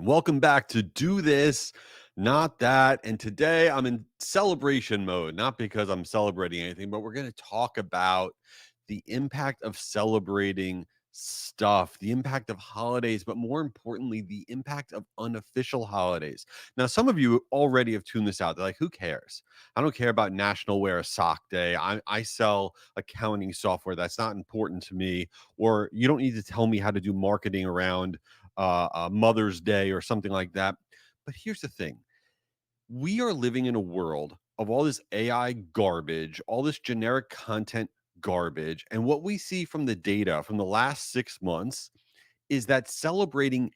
Welcome back to Do This, Not That. And today I'm in celebration mode, not because I'm celebrating anything, but we're going to talk about the impact of celebrating stuff, the impact of holidays, but more importantly, the impact of unofficial holidays. Now, some of you already have tuned this out. They're like, who cares? I don't care about National Wear a Sock Day. I sell accounting software. That's not important to me. Or you don't need to tell me how to do marketing around Mother's Day or something like that. But here's the thing, we are living in a world of all this AI garbage, all this generic content garbage. And what we see from the data from the last 6 months is that celebrating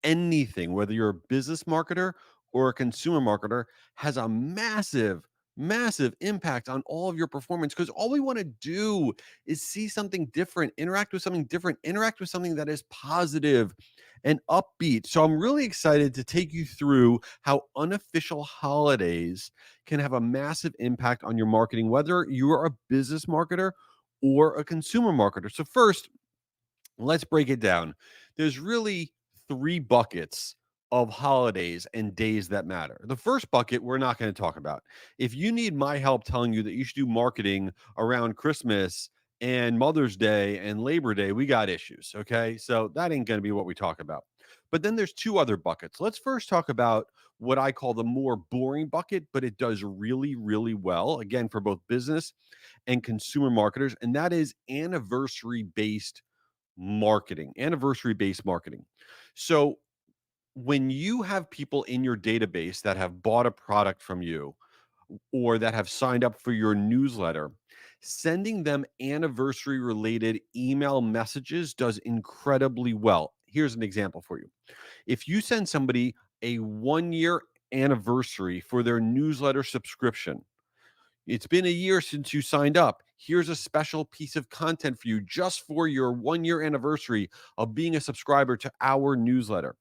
anything, whether you're a business marketer or a consumer marketer, has a massive, massive impact on all of your performance because all we want to do is see something different, interact with something that is positive and upbeat. So I'm really excited to take you through how unofficial holidays can have a massive impact on your marketing, whether you are a business marketer or a consumer marketer. So first, let's break it down. There's really three buckets of holidays and days that matter. The first bucket we're not going to talk about. If you need my help telling you that you should do marketing around Christmas and Mother's Day and Labor Day, we got issues. Okay. So that ain't going to be what we talk about. But then there's two other buckets. Let's first talk about what I call the more boring bucket, but it does really, really well, again, for both business and consumer marketers. And that is anniversary based marketing, anniversary based marketing. So when you have people in your database that have bought a product from you or that have signed up for your newsletter, sending them anniversary related email messages does incredibly well. Here's an example for you. If you send somebody a 1 year anniversary for their newsletter subscription, it's been a year since you signed up. Here's a special piece of content for you just for your 1 year anniversary of being a subscriber to our newsletter.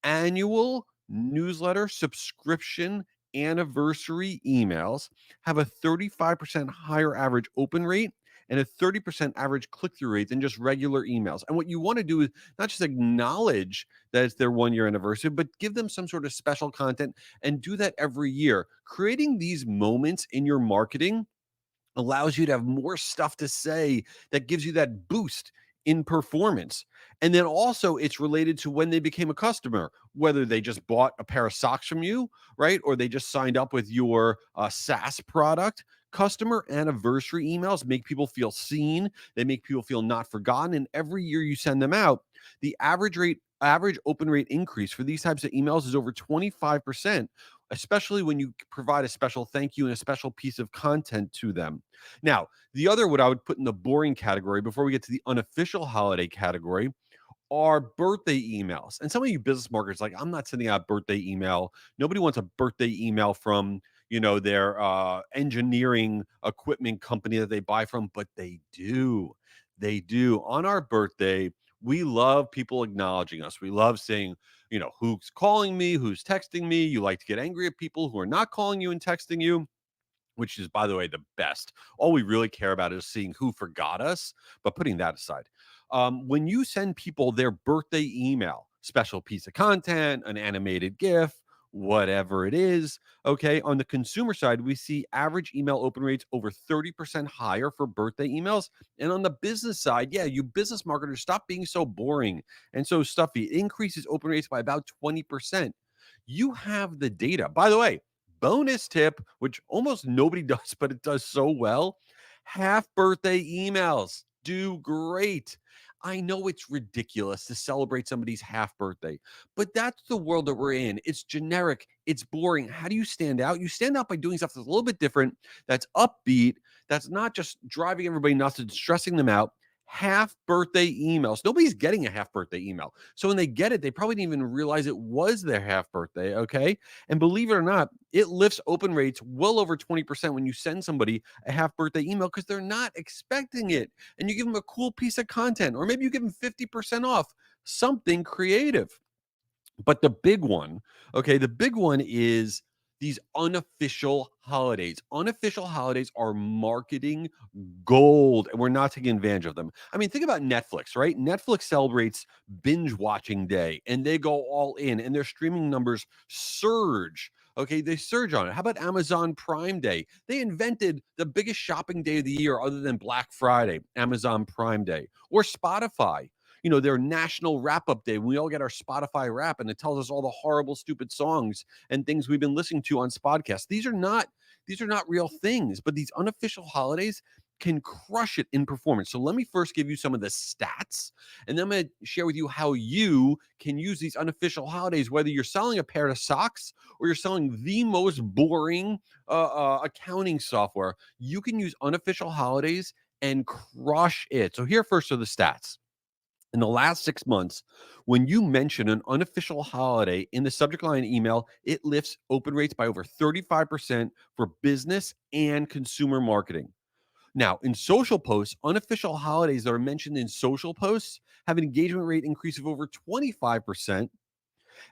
Annual newsletter subscription anniversary emails have a 35% higher average open rate and a 30% average click through rate than just regular emails. And what you want to do is not just acknowledge that it's their 1 year anniversary, but give them some sort of special content and do that every year. Creating these moments in your marketing allows you to have more stuff to say that gives you that boost in performance. And then also it's related to when they became a customer, whether they just bought a pair of socks from you, right? Or they just signed up with your SaaS product. Customer anniversary emails make people feel seen. They make people feel not forgotten. And every year you send them out, the average open rate increase for these types of emails is over 25%, especially when you provide a special thank you and a special piece of content to them. Now, the other, what I would put in the boring category before we get to the unofficial holiday category, are birthday emails. And some of you business marketers, like, I'm not sending out birthday email. Nobody wants a birthday email from, their engineering equipment company that they buy from, but they do. They do. On our birthday, we love people acknowledging us. We love saying, who's calling me, who's texting me. You like to get angry at people who are not calling you and texting you, which is, by the way, the best. All we really care about is seeing who forgot us. But putting that aside, when you send people their birthday email, special piece of content, an animated GIF, whatever it is, okay, on the consumer side, we see average email open rates over 30% higher for birthday emails. And on the business side, yeah, you business marketers, stop being so boring and so stuffy. It increases open rates by about 20%. You have the data. By the way, bonus tip, which almost nobody does, but it does so well. Half birthday emails do great. I know it's ridiculous to celebrate somebody's half birthday, but that's the world that we're in. It's generic, it's boring. How do you stand out? You stand out by doing stuff that's a little bit different, that's upbeat, that's not just driving everybody nuts and stressing them out. Half birthday emails. Nobody's getting a half birthday email. So when they get it, they probably didn't even realize it was their half birthday. Okay. And believe it or not, it lifts open rates well over 20% when you send somebody a half birthday email because they're not expecting it. And you give them a cool piece of content, or maybe you give them 50% off something creative. But the big one, okay, the big one is these unofficial holidays. Unofficial holidays are marketing gold, and we're not taking advantage of them. I mean, think about Netflix, right? Netflix celebrates binge watching day and they go all in, and their streaming numbers surge. Okay, they surge on it. How about Amazon Prime Day? They invented the biggest shopping day of the year other than Black Friday, Amazon Prime Day. Or Spotify, their national wrap up day. We all get our Spotify wrap and it tells us all the horrible, stupid songs and things we've been listening to on Spodcast. These are not real things, but these unofficial holidays can crush it in performance. So let me first give you some of the stats, and then I'm going to share with you how you can use these unofficial holidays, whether you're selling a pair of socks or you're selling the most boring accounting software. You can use unofficial holidays and crush it. So here first are the stats. In the last 6 months, when you mention an unofficial holiday in the subject line email, it lifts open rates by over 35% for business and consumer marketing. Now, in social posts, unofficial holidays that are mentioned in social posts have an engagement rate increase of over 25%.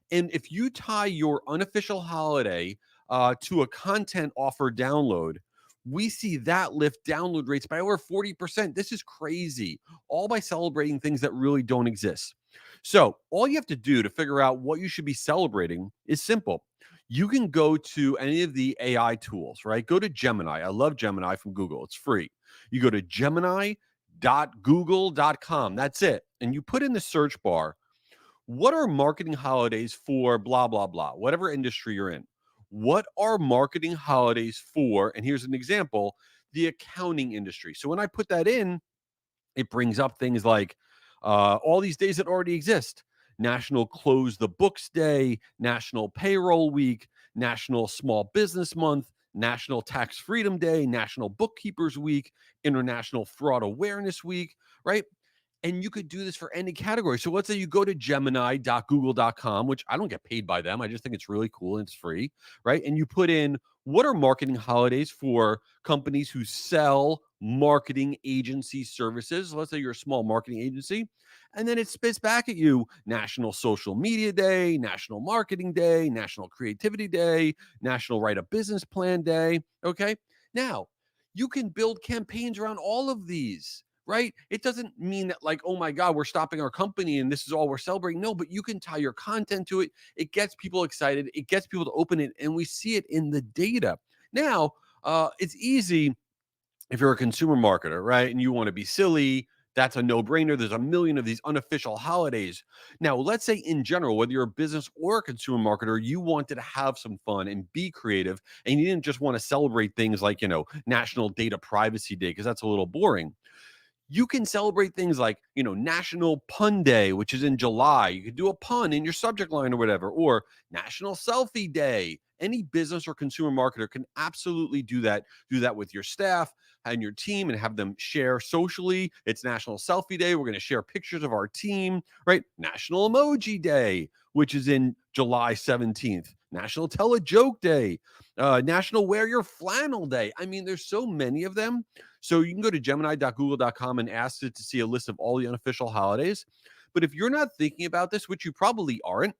And if you tie your unofficial holiday to a content offer download, we see that lift download rates by over 40%. This is crazy, all by celebrating things that really don't exist. So, all you have to do to figure out what you should be celebrating is simple. You can go to any of the AI tools, right? Go to Gemini. I love Gemini from Google, it's free. You go to gemini.google.com. That's it. And you put in the search bar, what are marketing holidays for blah, blah, blah, whatever industry you're in? What are marketing holidays for? And here's an example, the accounting industry. So when I put that in, it brings up things like all these days that already exist: National Close the Books Day, National Payroll Week, National Small Business Month, National Tax Freedom Day, National Bookkeepers Week, International Fraud Awareness Week, right? And you could do this for any category. So let's say you go to gemini.google.com, which I don't get paid by them. I just think it's really cool and it's free, right? And you put in, what are marketing holidays for companies who sell marketing agency services? Let's say you're a small marketing agency. And then it spits back at you National Social Media Day, National Marketing Day, National Creativity Day, National Write a Business Plan Day. Okay. Now, you can build campaigns around all of these, right? It doesn't mean that, like, oh my God, we're stopping our company and this is all we're celebrating. No, but you can tie your content to it. It gets people excited. It gets people to open it, and we see it in the data. Now, it's easy if you're a consumer marketer, right? And you want to be silly. That's a no brainer. There's a million of these unofficial holidays. Now, let's say in general, whether you're a business or a consumer marketer, you wanted to have some fun and be creative, and you didn't just want to celebrate things like, National Data Privacy Day, because that's a little boring. You can celebrate things like, National Pun Day, which is in July. You could do a pun in your subject line or whatever, or National Selfie Day. Any business or consumer marketer can absolutely do that. Do that with your staff and your team and have them share socially. It's National Selfie Day. We're going to share pictures of our team, right? National Emoji Day, which is in July 17th. National Tell a Joke Day, National Wear Your Flannel Day. I mean, there's so many of them. So you can go to gemini.google.com and ask it to see a list of all the unofficial holidays. But if you're not thinking about this, which you probably aren't,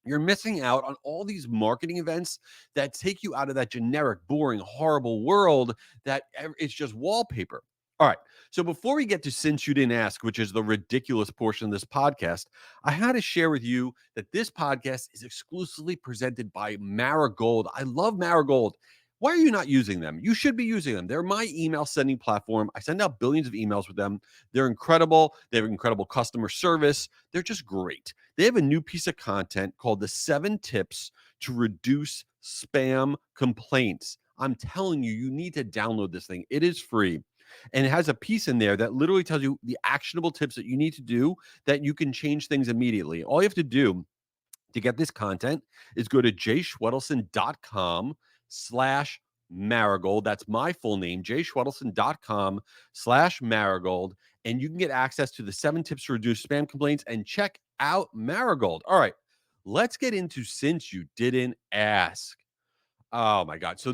you're missing out on all these marketing events that take you out of that generic, boring, horrible world that it's just wallpaper. All right. So before we get to Since You Didn't Ask, which is the ridiculous portion of this podcast, I had to share with you that this podcast is exclusively presented by Marigold. I love Marigold. Why are you not using them? You should be using them. They're my email sending platform. I send out billions of emails with them. They're incredible. They have incredible customer service. They're just great. They have a new piece of content called the 7 Tips to Reduce Spam Complaints. I'm telling you, you need to download this thing. It is free. And it has a piece in there that literally tells you the actionable tips that you need to do that you can change things immediately. All you have to do to get this content is go to jschwedelson.com/marigold. That's my full name, jschwedelson.com/marigold. And you can get access to the 7 tips to reduce spam complaints and check out Marigold. All right, let's get into Since You Didn't Ask. Oh my God. So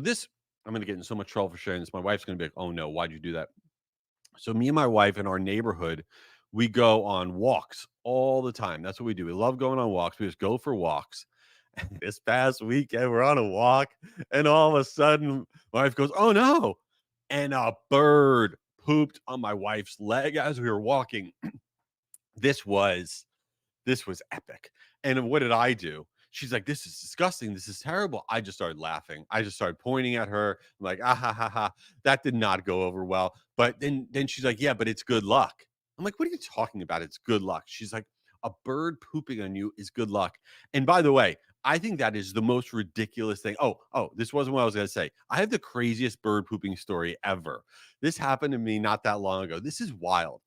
I'm going to get in so much trouble for sharing this. My wife's going to be like, oh no, why'd you do that? So me and my wife in our neighborhood, we go on walks all the time. That's what we do. We love going on walks. We just go for walks. This past weekend, we're on a walk, and all of a sudden, my wife goes, "Oh no!" And a bird pooped on my wife's leg as we were walking. This was this was epic. And what did I do? She's like, "This is disgusting. This is terrible." I just started laughing. I just started pointing at her. I'm like, "Ah ha ha ha." That did not go over well. But then she's like, "Yeah, but it's good luck." I'm like, "What are you talking about? It's good luck." She's like, "A bird pooping on you is good luck." And by the way, I think that is the most ridiculous thing. This wasn't what I was going to say. I have the craziest bird pooping story ever. This happened to me not that long ago. This is wild.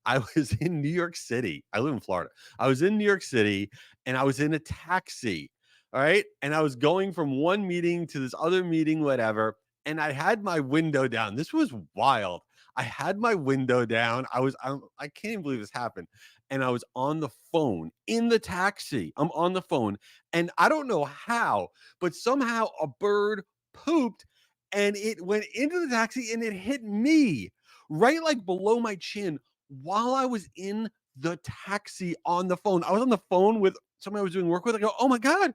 I was in New York City. I live in Florida. I was in New York City and I was in a taxi. All right. And I was going from one meeting to this other meeting, whatever. And I had my window down. This was wild. I had my window down. I can't even believe this happened. And I was on the phone in the taxi. I'm on the phone. And I don't know how, but somehow a bird pooped and it went into the taxi and it hit me right like below my chin while I was in the taxi on the phone. I was on the phone with somebody I was doing work with. I go, "Oh my God,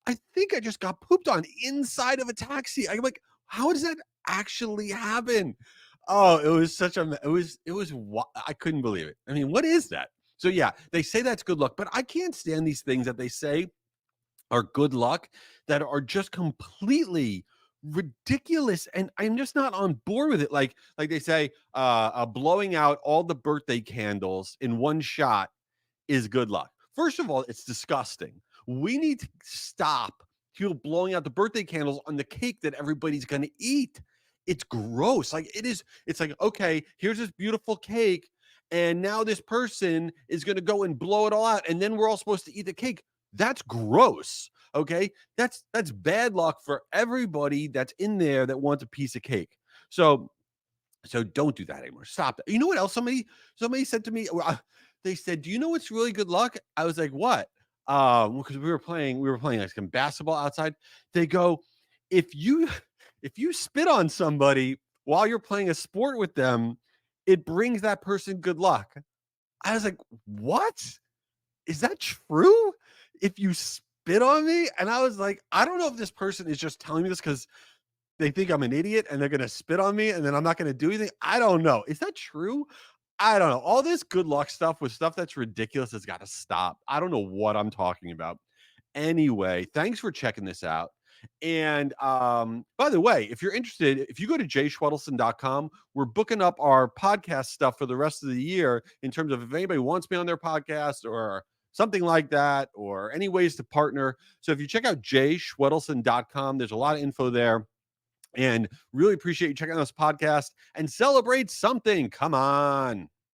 I think I just got pooped on inside of a taxi." I'm like, "How does that actually happen?" Oh, it was such a, I couldn't believe it. I mean, what is that? So yeah, they say that's good luck, but I can't stand these things that they say are good luck that are just completely ridiculous, and I'm just not on board with it. Like they say, blowing out all the birthday candles in one shot is good luck. First of all, it's disgusting. We need to stop people blowing out the birthday candles on the cake that everybody's going to eat. It's gross. Like it is. It's like, okay, here's this beautiful cake, and now this person is going to go and blow it all out, and then we're all supposed to eat the cake. That's gross. Okay, that's bad luck for everybody that's in there that wants a piece of cake. So don't do that anymore. Stop that. You know what else somebody said to me? They said, "Do you know what's really good luck?" I was like, "What?" Because we were playing like some basketball outside. They go, "If you if you spit on somebody while you're playing a sport with them, it brings that person good luck." I was like, "What? Is that true? If you spit on me?" And I was like, I don't know if this person is just telling me this because they think I'm an idiot and they're gonna spit on me and then I'm not gonna do anything. I don't know. Is that true? I don't know. All this good luck stuff with stuff that's ridiculous has got to stop. I don't know what I'm talking about. Anyway, thanks for checking this out. And by the way, if you're interested, if you go to jschwedelson.com, we're booking up our podcast stuff for the rest of the year in terms of if anybody wants me on their podcast or something like that, or any ways to partner. So if you check out jschwedelson.com, there's a lot of info there. And really appreciate you checking out this podcast and celebrate something. Come on.